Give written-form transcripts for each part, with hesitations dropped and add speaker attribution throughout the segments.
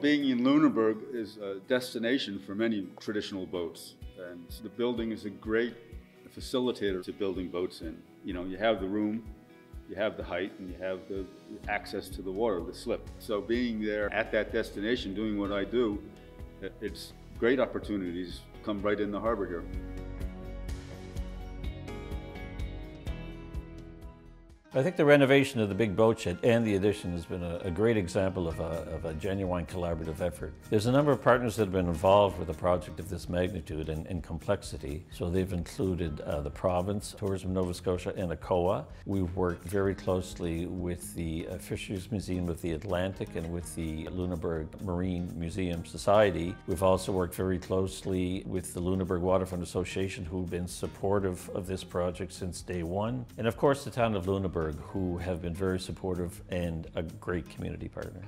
Speaker 1: Being in Lunenburg is a destination for many traditional boats, and the building is a great facilitator to building boats in. You know, you have the room, you have the height, and you have the access to the water, the slip. So being there at that destination, doing what I do, it's great opportunities come right in the harbor here.
Speaker 2: I think the renovation of the big boat shed and the addition has been a great example of a genuine collaborative effort. There's a number of partners that have been involved with a project of this magnitude and complexity. So they've included the province, Tourism Nova Scotia, and ACOA. We've worked very closely with the Fisheries Museum of the Atlantic and with the Lunenburg Marine Museum Society. We've also worked very closely with the Lunenburg Waterfront Association, who've been supportive of this project since day one. And of course, the town of Lunenburg, who have been very supportive and a great community partner.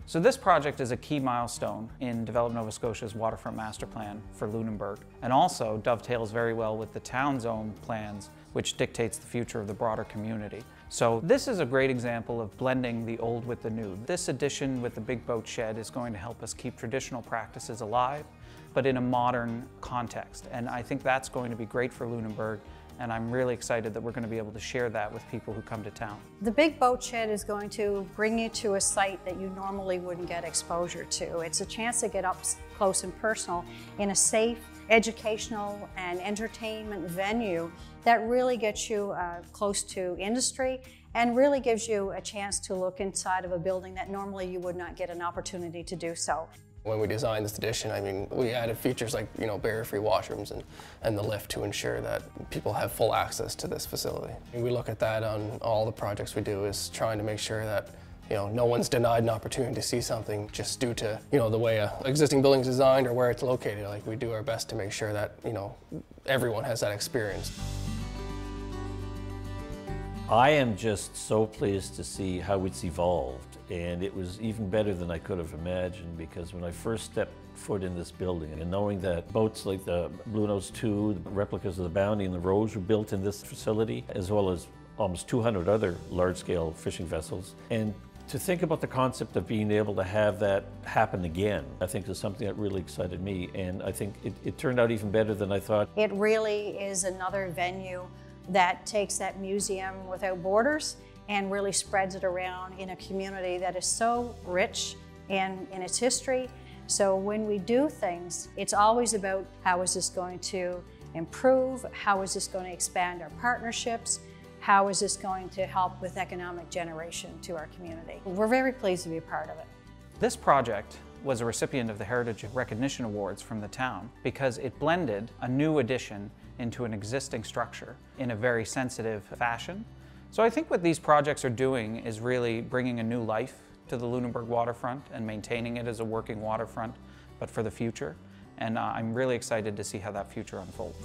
Speaker 3: So this project is a key milestone in Develop Nova Scotia's waterfront master plan for Lunenburg, and also dovetails very well with the town's own plans, which dictates the future of the broader community. So this is a great example of blending the old with the new. This addition with the big boat shed is going to help us keep traditional practices alive, but in a modern context. And I think that's going to be great for Lunenburg, and I'm really excited that we're going to be able to share that with people who come to town.
Speaker 4: The big boat shed is going to bring you to a site that you normally wouldn't get exposure to. It's a chance to get up close and personal in a safe, educational and entertainment venue that really gets you close to industry and really gives you a chance to look inside of a building that normally you would not get an opportunity to do so.
Speaker 5: When we designed this addition, I mean, we added features like, barrier-free washrooms and the lift to ensure that people have full access to this facility. We look at that on all the projects we do, is trying to make sure that no one's denied an opportunity to see something just due to the way an existing building is designed or where it's located. Like, we do our best to make sure that everyone has that experience.
Speaker 2: I am just so pleased to see how it's evolved, and it was even better than I could have imagined, because when I first stepped foot in this building and knowing that boats like the Blue Nose 2, the replicas of the Bounty and the Rose were built in this facility, as well as almost 200 other large-scale fishing vessels, and to think about the concept of being able to have that happen again, I think is something that really excited me, and I think it turned out even better than I thought.
Speaker 4: It really is another venue that takes that museum without borders and really spreads it around in a community that is so rich in its history. So when we do things, it's always about how is this going to improve, how is this going to expand our partnerships, how is this going to help with economic generation to our community. We're very pleased to be a part of it.
Speaker 3: This project was a recipient of the Heritage Recognition Awards from the town because it blended a new addition into an existing structure in a very sensitive fashion. So I think what these projects are doing is really bringing a new life to the Lunenburg waterfront and maintaining it as a working waterfront, but for the future. And I'm really excited to see how that future unfolds.